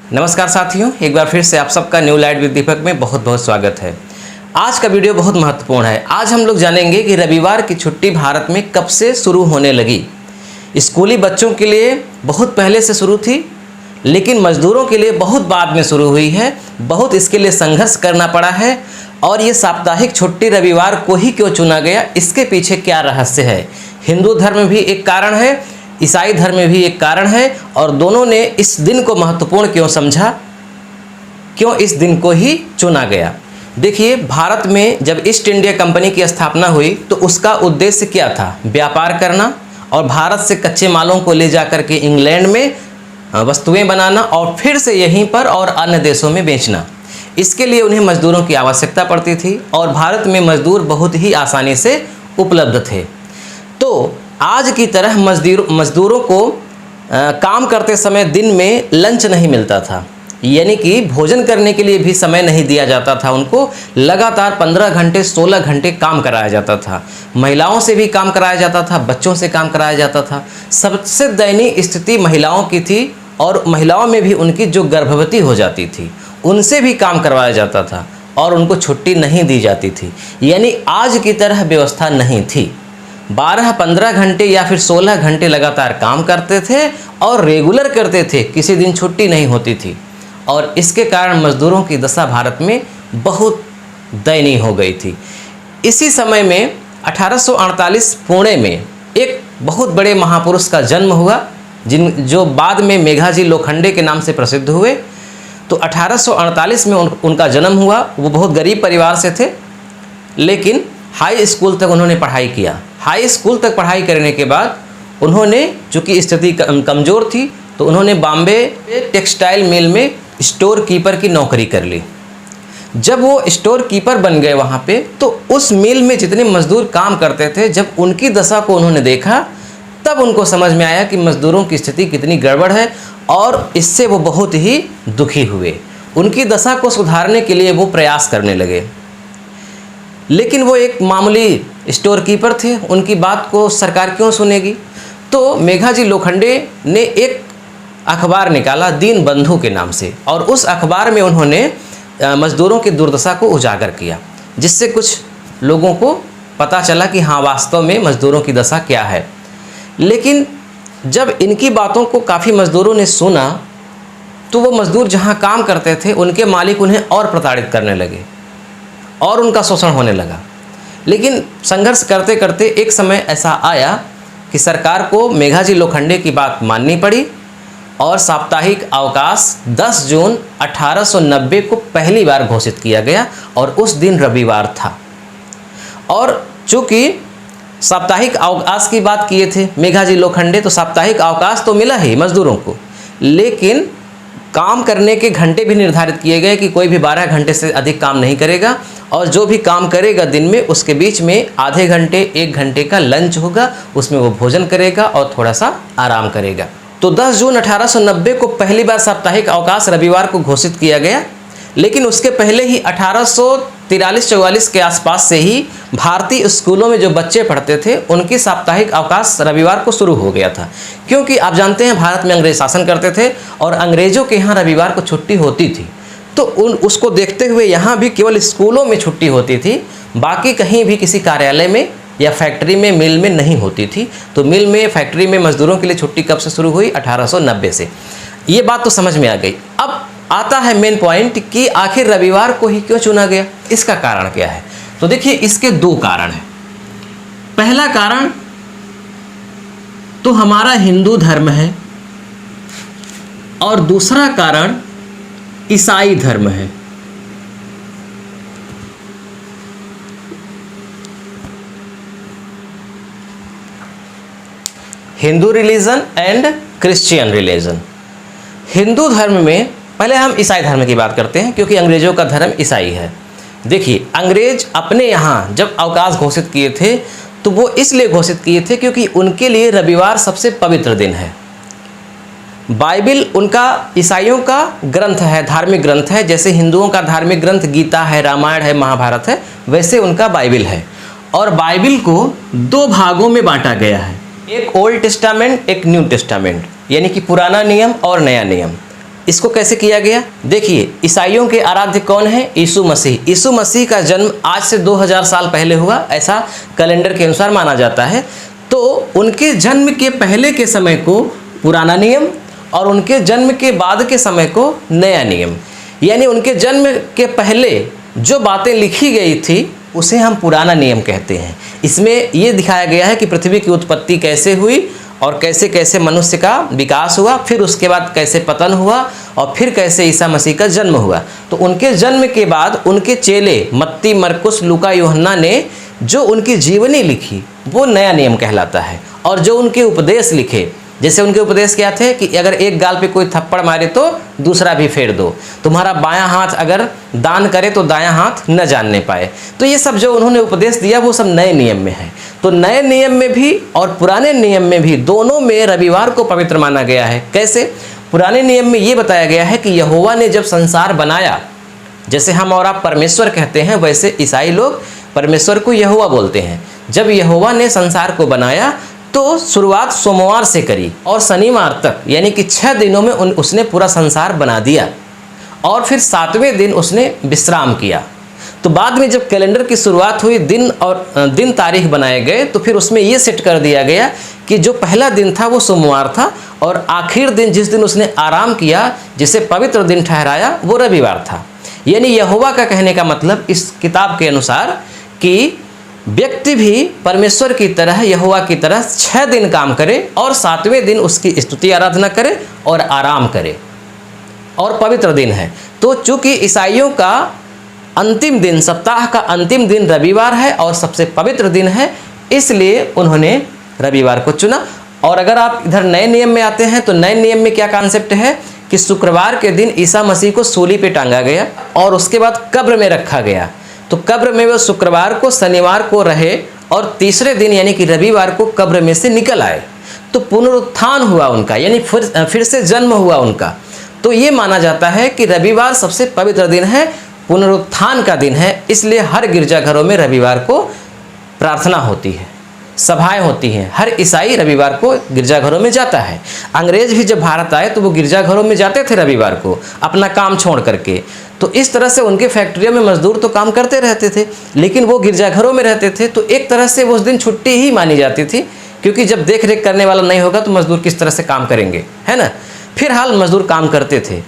नमस्कार साथियों, एक बार फिर से आप सबका न्यू लाइट विद दीपक में बहुत बहुत स्वागत है। आज का वीडियो बहुत महत्वपूर्ण है। आज हम लोग जानेंगे कि रविवार की छुट्टी भारत में कब से शुरू होने लगी। स्कूली बच्चों के लिए बहुत पहले से शुरू थी, लेकिन मजदूरों के लिए बहुत बाद में शुरू हुई है। बहुत इसके लिए संघर्ष करना पड़ा है। और ये साप्ताहिक छुट्टी रविवार को ही क्यों चुना गया, इसके पीछे क्या रहस्य है। हिंदू धर्म भी एक कारण है, ईसाई धर्म में भी एक कारण है, और दोनों ने इस दिन को महत्वपूर्ण क्यों समझा, क्यों इस दिन को ही चुना गया। देखिए, भारत में जब ईस्ट इंडिया कंपनी की स्थापना हुई तो उसका उद्देश्य क्या था? व्यापार करना और भारत से कच्चे मालों को ले जाकर के इंग्लैंड में वस्तुएं बनाना और फिर से यहीं पर और अन्य देशों में बेचना। इसके लिए उन्हें मजदूरों की आवश्यकता पड़ती थी और भारत में मजदूर बहुत ही आसानी से उपलब्ध थे। तो आज की तरह मजदूरों को काम करते समय दिन में लंच नहीं मिलता था, यानी कि भोजन करने के लिए भी समय नहीं दिया जाता था। उनको लगातार 15 घंटे 16 घंटे काम कराया जाता था। महिलाओं से भी काम कराया जाता था, बच्चों से काम कराया जाता था। सबसे दयनीय स्थिति महिलाओं की थी, और महिलाओं में भी उनकी जो गर्भवती हो जाती थी उनसे भी काम करवाया जाता था और उनको छुट्टी नहीं दी जाती थी। यानी आज की तरह व्यवस्था नहीं थी। 12-15 घंटे या फिर 16 घंटे लगातार काम करते थे और रेगुलर करते थे, किसी दिन छुट्टी नहीं होती थी। और इसके कारण मजदूरों की दशा भारत में बहुत दयनीय हो गई थी। इसी समय में 1848 पुणे में एक बहुत बड़े महापुरुष का जन्म हुआ, जो बाद में मेघाजी लोखंडे के नाम से प्रसिद्ध हुए। तो 1848 में उनका जन्म हुआ। वो बहुत गरीब परिवार से थे, लेकिन हाई स्कूल तक उन्होंने पढ़ाई किया। हाई स्कूल तक पढ़ाई करने के बाद उन्होंने, चूँकि स्थिति कमज़ोर थी, तो उन्होंने बॉम्बे टेक्सटाइल मिल में स्टोर कीपर की नौकरी कर ली। जब वो स्टोर कीपर बन गए वहाँ पे, तो उस मिल में जितने मजदूर काम करते थे, जब उनकी दशा को उन्होंने देखा, तब उनको समझ में आया कि मजदूरों की स्थिति कितनी गड़बड़ है, और इससे वो बहुत ही दुखी हुए। उनकी दशा को सुधारने के लिए वो प्रयास करने लगे। लेकिन वो एक मामूली स्टोर कीपर थे, उनकी बात को सरकार क्यों सुनेगी। तो मेघाजी लोखंडे ने एक अखबार निकाला दीन बंधु के नाम से, और उस अखबार में उन्होंने मजदूरों की दुर्दशा को उजागर किया, जिससे कुछ लोगों को पता चला कि हाँ, वास्तव में मजदूरों की दशा क्या है। लेकिन जब इनकी बातों को काफ़ी मजदूरों ने सुना, तो वो मजदूर जहाँ काम करते थे, उनके मालिक उन्हें और प्रताड़ित करने लगे और उनका शोषण होने लगा। लेकिन संघर्ष करते करते एक समय ऐसा आया कि सरकार को मेघाजी लोखंडे की बात माननी पड़ी, और साप्ताहिक अवकाश 10 जून 1890 को पहली बार घोषित किया गया, और उस दिन रविवार था। और चूँकि साप्ताहिक अवकाश की बात किए थे मेघाजी लोखंडे, तो साप्ताहिक अवकाश तो मिला ही मजदूरों को, लेकिन काम करने के घंटे भी निर्धारित किए गए कि कोई भी 12 घंटे से अधिक काम नहीं करेगा, और जो भी काम करेगा दिन में, उसके बीच में आधे घंटे 1 घंटे का लंच होगा, उसमें वो भोजन करेगा और थोड़ा सा आराम करेगा। तो 10 जून 1890 को पहली बार साप्ताहिक अवकाश रविवार को घोषित किया गया। लेकिन उसके पहले ही 1843-44 के आसपास से ही भारतीय स्कूलों में जो बच्चे पढ़ते थे, उनकी साप्ताहिक अवकाश रविवार को शुरू हो गया था। क्योंकि आप जानते हैं, भारत में अंग्रेज शासन करते थे और अंग्रेज़ों के यहाँ रविवार को छुट्टी होती थी। तो उसको देखते हुए यहाँ भी केवल स्कूलों में छुट्टी होती थी, बाकी कहीं भी किसी कार्यालय में या फैक्ट्री में, मिल में नहीं होती थी। तो मिल में, फैक्ट्री में मजदूरों के लिए छुट्टी कब से शुरू हुई? 1890 से। ये बात तो समझ में आ गई। अब आता है मेन पॉइंट कि आखिर रविवार को ही क्यों चुना गया, इसका कारण क्या है। तो देखिए, इसके 2 कारण हैं। पहला कारण तो हमारा हिंदू धर्म है, और दूसरा कारण ईसाई धर्म है। Hindu religion and Christian religion. Hindu धर्म में, पहले हम ईसाई धर्म की बात करते हैं, क्योंकि अंग्रेजों का धर्म ईसाई है। देखिए, अंग्रेज अपने यहाँ जब अवकाश घोषित किए थे, तो वो इसलिए घोषित किए थे क्योंकि उनके लिए रविवार सबसे पवित्र दिन है। बाइबिल उनका, ईसाइयों का ग्रंथ है, धार्मिक ग्रंथ है। जैसे हिंदुओं का धार्मिक ग्रंथ गीता है, रामायण है, महाभारत है, वैसे उनका बाइबिल है। और बाइबिल को 2 भागों में बांटा गया है, एक ओल्ड टेस्टामेंट, एक न्यू टेस्टामेंट, यानी कि पुराना नियम और नया नियम। इसको कैसे किया गया? देखिए, ईसाइयों के आराध्य कौन है? यीशु मसीह। यीशु मसीह का जन्म आज से 2000 साल पहले हुआ, ऐसा कैलेंडर के अनुसार माना जाता है। तो उनके जन्म के पहले के समय को पुराना नियम और उनके जन्म के बाद के समय को नया नियम, यानी उनके जन्म के पहले जो बातें लिखी गई थी उसे हम पुराना नियम कहते हैं। इसमें ये दिखाया गया है कि पृथ्वी की उत्पत्ति कैसे हुई और कैसे कैसे मनुष्य का विकास हुआ, फिर उसके बाद कैसे पतन हुआ और फिर कैसे ईसा मसीह का जन्म हुआ। तो उनके जन्म के बाद उनके चेले मत्ती, मरकुस, लूका, यूहन्ना ने जो उनकी जीवनी लिखी वो नया नियम कहलाता है। और जो उनके उपदेश लिखे, जैसे उनके उपदेश क्या थे कि अगर एक गाल पे कोई थप्पड़ मारे तो दूसरा भी फेर दो, तुम्हारा बायां हाथ अगर दान करे तो दायां हाथ न जानने पाए। तो ये सब जो उन्होंने उपदेश दिया वो सब नए नियम में है। तो नए नियम में भी और पुराने नियम में भी, दोनों में रविवार को पवित्र माना गया है। कैसे? पुराने नियम में ये बताया गया है कि यहोवा ने जब संसार बनाया, जैसे हम और आप परमेश्वर कहते हैं, वैसे ईसाई लोग परमेश्वर को यहोवा बोलते हैं। जब यहोवा ने संसार को बनाया तो शुरुआत सोमवार से करी और शनिवार तक, यानी कि 6 दिनों में उसने पूरा संसार बना दिया और फिर 7वें दिन उसने विश्राम किया। तो बाद में जब कैलेंडर की शुरुआत हुई, दिन तारीख बनाए गए, तो फिर उसमें ये सेट कर दिया गया कि जो पहला दिन था वो सोमवार था और आखिर दिन जिस दिन उसने आराम किया, जिसे पवित्र दिन ठहराया, वो रविवार था। यानी यहोवा का कहने का मतलब इस किताब के अनुसार कि व्यक्ति भी परमेश्वर की तरह, यहोवा की तरह 6 दिन काम करे और 7वें दिन उसकी स्तुति आराधना करे और आराम करे, और पवित्र दिन है। तो चूंकि ईसाइयों का अंतिम दिन, सप्ताह का अंतिम दिन रविवार है और सबसे पवित्र दिन है, इसलिए उन्होंने रविवार को चुना। और अगर आप इधर नए नियम में आते हैं तो नए नियम में क्या कॉन्सेप्ट है कि शुक्रवार के दिन ईसा मसीह को सूली पे टांगा गया और उसके बाद कब्र में रखा गया। तो कब्र में वो शुक्रवार को, शनिवार को रहे और तीसरे दिन यानी कि रविवार को कब्र में से निकल आए। तो पुनरुत्थान हुआ उनका, यानी फिर से जन्म हुआ उनका। तो ये माना जाता है कि रविवार सबसे पवित्र दिन है, पुनरुत्थान का दिन है। इसलिए हर गिरजाघरों में रविवार को प्रार्थना होती है, सभाएं होती हैं। हर ईसाई रविवार को गिरजाघरों में जाता है। अंग्रेज भी जब भारत आए तो वो गिरजाघरों में जाते थे रविवार को, अपना काम छोड़ करके। तो इस तरह से उनके फैक्ट्रियों में मजदूर तो काम करते रहते थे, लेकिन वो गिरजाघरों में रहते थे, तो एक तरह से उस दिन छुट्टी ही मानी जाती थी, क्योंकि जब देख रेख करने वाला नहीं होगा तो मजदूर किस तरह से काम करेंगे, है ना। फिलहाल मजदूर काम करते थे।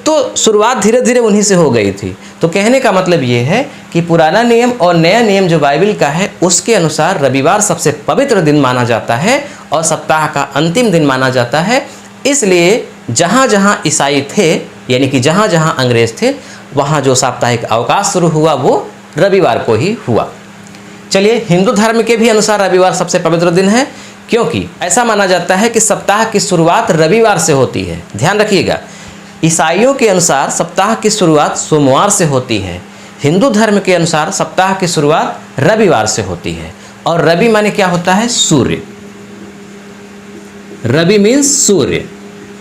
तो शुरुआत धीरे धीरे उन्हीं से हो गई थी। तो कहने का मतलब ये है कि पुराना नियम और नया नियम जो बाइबल का है, उसके अनुसार रविवार सबसे पवित्र दिन माना जाता है और सप्ताह का अंतिम दिन माना जाता है। इसलिए जहाँ जहाँ ईसाई थे, यानी कि जहाँ जहाँ अंग्रेज थे, वहाँ जो साप्ताहिक अवकाश शुरू हुआ वो रविवार को ही हुआ। चलिए, हिंदू धर्म के भी अनुसार रविवार सबसे पवित्र दिन है, क्योंकि ऐसा माना जाता है कि सप्ताह की शुरुआत रविवार से होती है। ध्यान रखिएगा, ईसाइयों के अनुसार सप्ताह की शुरुआत सोमवार से होती है, हिंदू धर्म के अनुसार सप्ताह की शुरुआत रविवार से होती है। और रवि माने क्या होता है? सूर्य। रवि मीन्स सूर्य।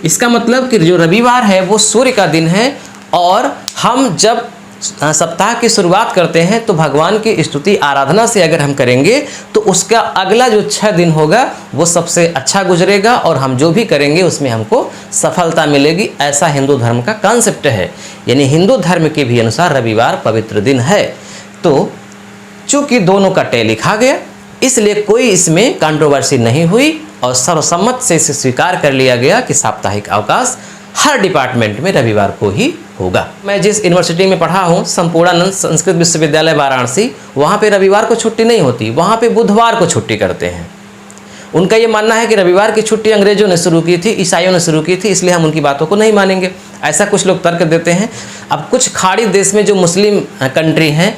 इसका मतलब कि जो रविवार है वो सूर्य का दिन है। और हम जब सप्ताह की शुरुआत करते हैं तो भगवान की स्तुति आराधना से अगर हम करेंगे तो उसका अगला जो 6 दिन होगा वो सबसे अच्छा गुजरेगा और हम जो भी करेंगे उसमें हमको सफलता मिलेगी। ऐसा हिंदू धर्म का कॉन्सेप्ट है। यानी हिंदू धर्म के भी अनुसार रविवार पवित्र दिन है। तो चूंकि दोनों का टे लिखा गया, इसलिए कोई इसमें कंट्रोवर्सी नहीं हुई और सर्वसम्मत से इसे स्वीकार कर लिया गया कि साप्ताहिक अवकाश हर डिपार्टमेंट में रविवार को ही होगा। मैं जिस यूनिवर्सिटी में पढ़ा हूँ, संपूर्णानंद संस्कृत विश्वविद्यालय वाराणसी, वहाँ पे रविवार को छुट्टी नहीं होती, वहाँ पे बुधवार को छुट्टी करते हैं। उनका ये मानना है कि रविवार की छुट्टी अंग्रेजों ने शुरू की थी, ईसाइयों ने शुरू की थी, इसलिए हम उनकी बातों को नहीं मानेंगे, ऐसा कुछ लोग तर्क देते हैं। अब कुछ खाड़ी देश में जो मुस्लिम कंट्री हैं,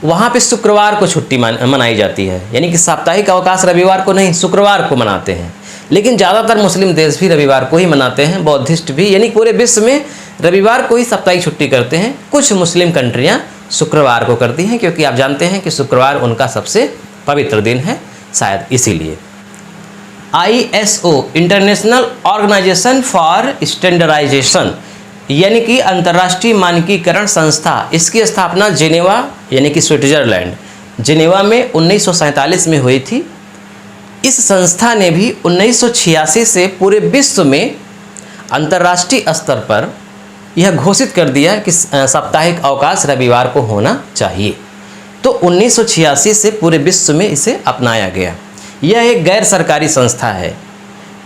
वहाँ पे शुक्रवार को छुट्टी मनाई जाती है, यानी कि साप्ताहिक अवकाश रविवार को नहीं, शुक्रवार को मनाते हैं। लेकिन ज़्यादातर मुस्लिम देश भी रविवार को ही मनाते हैं, बौद्धिस्ट भी, यानी पूरे विश्व में रविवार को ही साप्ताहिक छुट्टी करते हैं। कुछ मुस्लिम कंट्रियाँ शुक्रवार को करती हैं, क्योंकि आप जानते हैं कि शुक्रवार उनका सबसे पवित्र दिन है, शायद इसीलिए। ISO international organisation for standardisation, यानी कि अंतर्राष्ट्रीय मानकीकरण संस्था, इसकी स्थापना जिनेवा यानी कि स्विट्जरलैंड, जिनेवा में 1947 में हुई थी। इस संस्था ने भी 1986 से पूरे विश्व में अंतर्राष्ट्रीय स्तर पर यह घोषित कर दिया कि साप्ताहिक अवकाश रविवार को होना चाहिए। तो 1986 से पूरे विश्व में इसे अपनाया गया। यह एक गैर सरकारी संस्था है।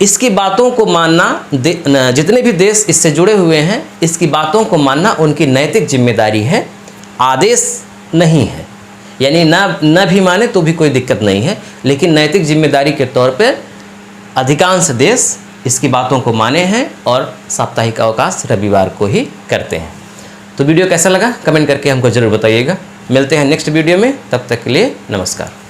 इसकी बातों को मानना, जितने भी देश इससे जुड़े हुए हैं, इसकी बातों को मानना उनकी नैतिक जिम्मेदारी है, आदेश नहीं है। यानी न भी माने तो भी कोई दिक्कत नहीं है, लेकिन नैतिक जिम्मेदारी के तौर पर अधिकांश देश इसकी बातों को माने हैं और साप्ताहिक अवकाश रविवार को ही करते हैं। तो वीडियो कैसा लगा कमेंट करके हमको ज़रूर बताइएगा। मिलते हैं नेक्स्ट वीडियो में, तब तक के लिए नमस्कार।